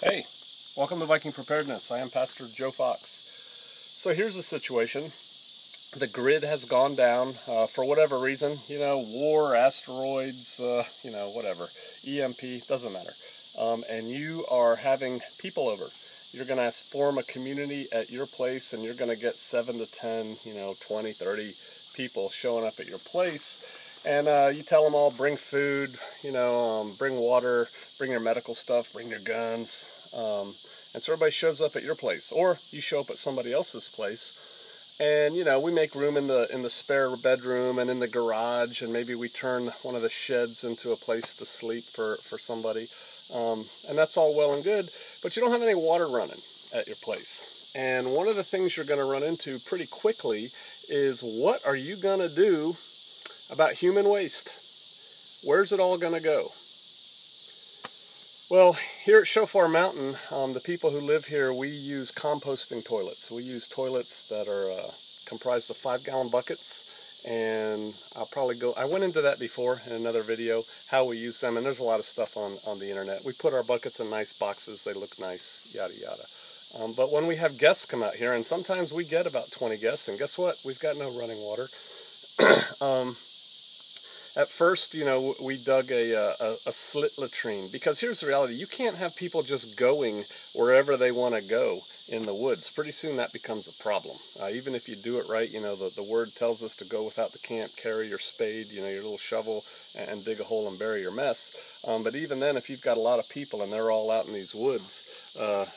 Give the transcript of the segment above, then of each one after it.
Hey, welcome to Viking Preparedness. I am Pastor Joe Fox. So here's the situation. The grid has gone down for whatever reason, war, asteroids, whatever, EMP, doesn't matter. And you are having people over. You're going to form a community at your place, and you're going to get 7 to 10, 20, 30 people showing up at your place. And you tell them all, bring food, bring water, bring your medical stuff, bring your guns. And so everybody shows up at your place, or you show up at somebody else's place, and we make room in the spare bedroom and in the garage, and maybe we turn one of the sheds into a place to sleep for somebody, and that's all well and good, but you don't have any water running at your place. And one of the things you're going to run into pretty quickly is, what are you going to do about human waste? Where's it all going to go? Well, here at Shofar Mountain, the people who live here, we use composting toilets. We use toilets that are comprised of 5-gallon buckets, and I went into that before in another video, how we use them, and there's a lot of stuff on the internet. We put our buckets in nice boxes, they look nice, yada yada. But when we have guests come out here, and sometimes we get about 20 guests, and guess what? We've got no running water. At first, we dug a slit latrine, because here's the reality. You can't have people just going wherever they want to go in the woods. Pretty soon that becomes a problem. Even if you do it right, the word tells us to go without the camp, carry your spade, your little shovel, and dig a hole and bury your mess. But even then, if you've got a lot of people and they're all out in these woods,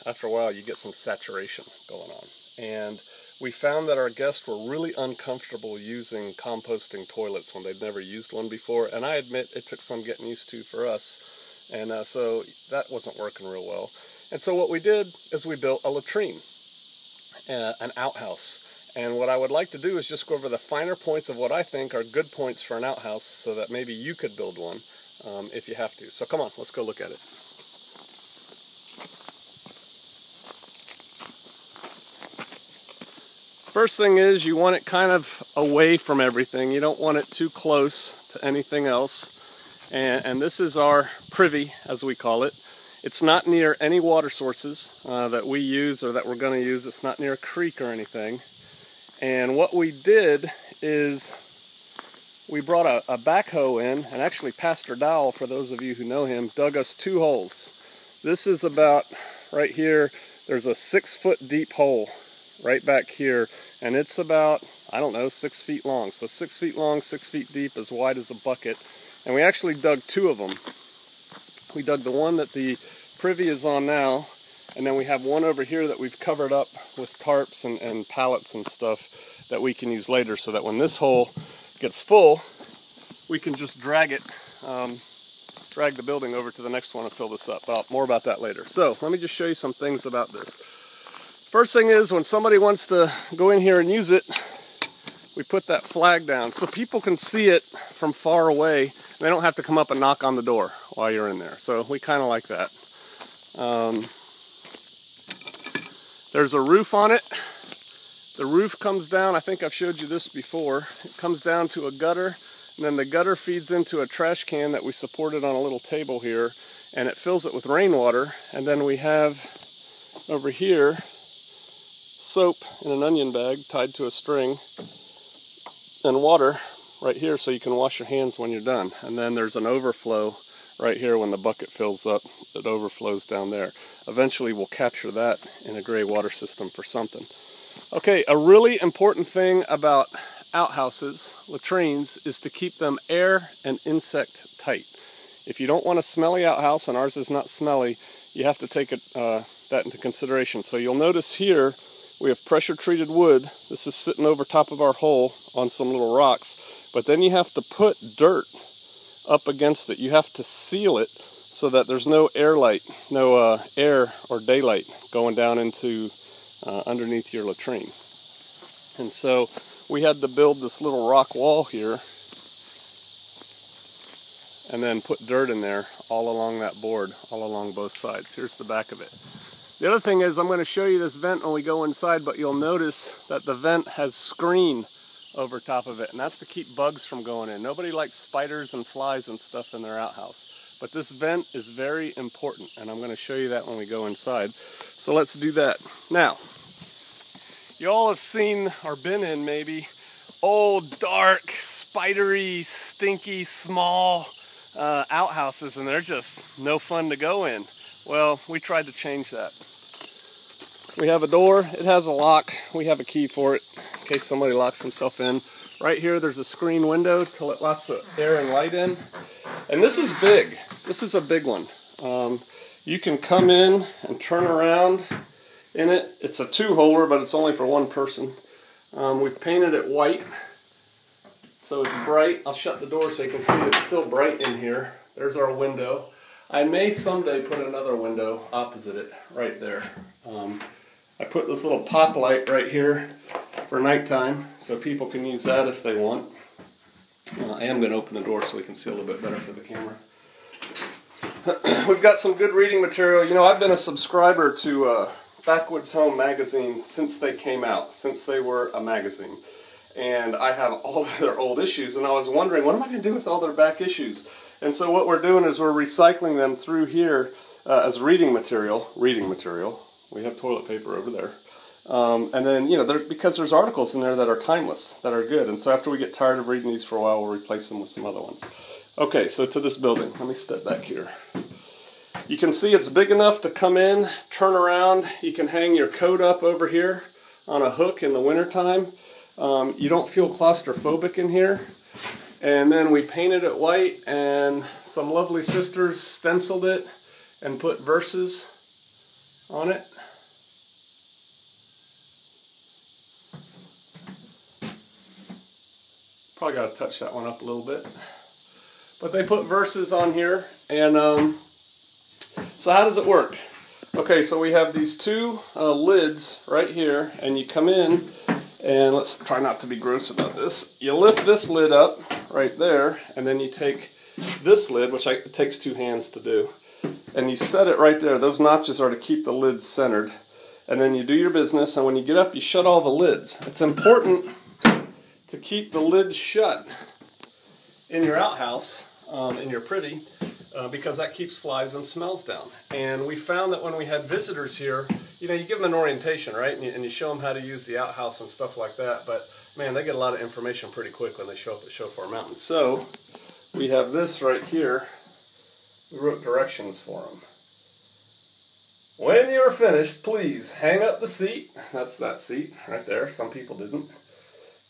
after a while you get some saturation going on. And we found that our guests were really uncomfortable using composting toilets when they'd never used one before, and I admit it took some getting used to for us, and so that wasn't working real well. And so what we did is we built a latrine, an outhouse, and what I would like to do is just go over the finer points of what I think are good points for an outhouse, so that maybe you could build one if you have to. So come on, let's go look at it. First thing is, you want it kind of away from everything. You don't want it too close to anything else. And this is our privy, as we call it. It's not near any water sources that we use or that we're going to use. It's not near a creek or anything. And what we did is we brought a backhoe in, and actually Pastor Dowell, for those of you who know him, dug us 2 holes. This is about right here. There's a 6-foot deep hole right back here, and it's about, 6 feet long. So 6 feet long, 6 feet deep, as wide as a bucket. And we actually dug 2 of them. We dug the one that the privy is on now, and then we have one over here that we've covered up with tarps and pallets and stuff that we can use later, so that when this hole gets full, we can just drag the building over to the next one and fill this up. More about that later. So let me just show you some things about this. First thing is, when somebody wants to go in here and use it, we put that flag down so people can see it from far away, and they don't have to come up and knock on the door while you're in there. So we kind of like that. There's a roof on it. The roof comes down, I think I've showed you this before. It comes down to a gutter, and then the gutter feeds into a trash can that we supported on a little table here, and it fills it with rainwater. And then we have over here soap in an onion bag tied to a string, and water right here so you can wash your hands when you're done. And then there's an overflow right here. When the bucket fills up, it overflows down there. Eventually we'll capture that in a gray water system for something. Okay, a really important thing about outhouses, latrines, is to keep them air and insect tight. If you don't want a smelly outhouse, and ours is not smelly, you have to take that into consideration. So you'll notice here we have pressure treated wood. This is sitting over top of our hole on some little rocks, but then you have to put dirt up against it. You have to seal it so that there's no air or daylight going down into underneath your latrine. And so we had to build this little rock wall here and then put dirt in there all along that board, all along both sides. Here's the back of it. The other thing is, I'm going to show you this vent when we go inside, but you'll notice that the vent has screen over top of it, and that's to keep bugs from going in. Nobody likes spiders and flies and stuff in their outhouse. But this vent is very important, and I'm going to show you that when we go inside. So let's do that. Now, you all have seen or been in maybe old, dark, spidery, stinky, small outhouses, and they're just no fun to go in. Well, we tried to change that. We have a door, it has a lock, we have a key for it in case somebody locks himself in. Right here there's a screen window to let lots of air and light in. And this is big, this is a big one. You can come in and turn around in it. It's a two-holer, but it's only for one person. We've painted it white, so it's bright. I'll shut the door so you can see it's still bright in here. There's our window. I may someday put another window opposite it, right there. I put this little pop light right here for nighttime, so people can use that if they want. I am going to open the door so we can see a little bit better for the camera. We've got some good reading material. You know, I've been a subscriber to Backwoods Home magazine since they came out, since they were a magazine. And I have all of their old issues, and I was wondering, what am I going to do with all their back issues? And so what we're doing is we're recycling them through here as reading material. We have toilet paper over there. And then, you know, because there's articles in there that are timeless, that are good. And so after we get tired of reading these for a while, we'll replace them with some other ones. Okay, so to this building. Let me step back here. You can see it's big enough to come in, turn around. You can hang your coat up over here on a hook in the wintertime. You don't feel claustrophobic in here. And then we painted it white, and some lovely sisters stenciled it and put verses on it. Probably got to touch that one up a little bit. But they put verses on here, and so how does it work? Okay, so we have these two lids right here, and you come in, and let's try not to be gross about this. You lift this lid up right there, and then you take this lid, which it takes two hands to do, and you set it right there. Those notches are to keep the lid centered. And then you do your business, and when you get up, you shut all the lids. It's important to keep the lids shut in your outhouse, in your privy, because that keeps flies and smells down. And we found that when we had visitors here, you know, you give them an orientation, right? And you show them how to use the outhouse and stuff like that. But man, they get a lot of information pretty quick when they show up at Shofar Mountain. So we have this right here. We wrote directions for them. When you're finished, please hang up the seat. That's that seat right there. Some people didn't.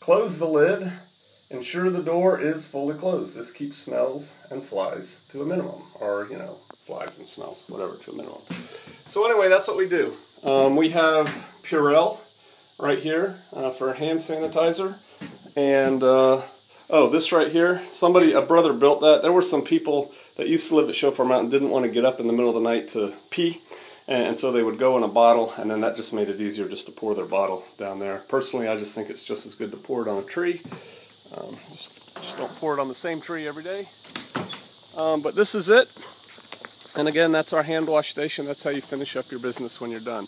Close the lid. Ensure the door is fully closed. This keeps smells and flies to a minimum. Or, you know, flies and smells, whatever, to a minimum. So anyway, that's what we do. We have Purell right here for hand sanitizer. And, oh, this right here, a brother built that. There were some people that used to live at Shofar Mountain, didn't want to get up in the middle of the night to pee. And so they would go in a bottle, and then that just made it easier just to pour their bottle down there. Personally, I just think it's just as good to pour it on a tree. Just don't pour it on the same tree every day. But this is it. And again, that's our hand wash station. That's how you finish up your business when you're done.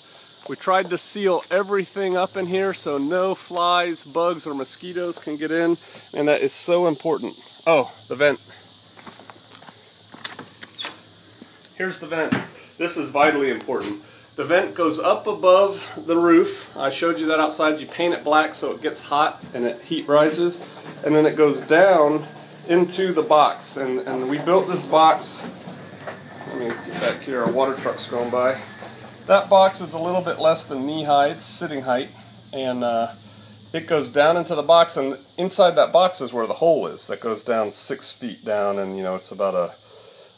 We tried to seal everything up in here so no flies, bugs, or mosquitoes can get in. And that is so important. Oh, the vent. Here's the vent. This is vitally important. The vent goes up above the roof. I showed you that outside. You paint it black so it gets hot and heat rises. And then it goes down into the box. And we built this box. Let me get back here. Our water truck's going by. That box is a little bit less than knee high. It's sitting height. And it goes down into the box. And inside that box is where the hole is. That goes down 6 feet down. And, you know, it's about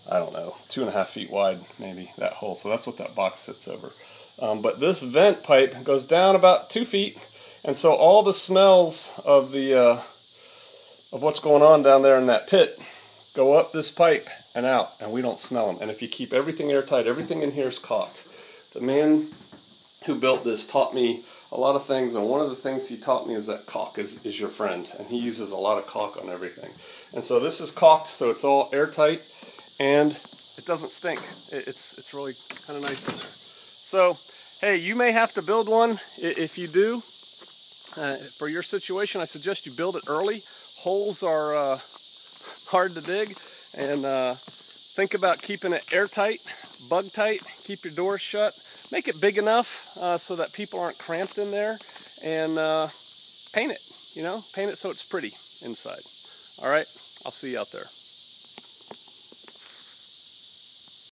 I don't know, 2.5 feet wide, maybe, that hole. So that's what that box sits over. But this vent pipe goes down about 2 feet, and so all the smells of what's going on down there in that pit go up this pipe and out, and we don't smell them. And if you keep everything airtight, everything in here is caulked. The man who built this taught me a lot of things, and one of the things he taught me is that caulk is your friend, and he uses a lot of caulk on everything. And so this is caulked, so it's all airtight. And it doesn't stink. It's really kind of nice in there. So, hey, you may have to build one. If you do, for your situation, I suggest you build it early. Holes are hard to dig, and Think about keeping it airtight, bug tight, keep your doors shut. Make it big enough so that people aren't cramped in there, and paint it, paint it so it's pretty inside. All right, I'll see you out there.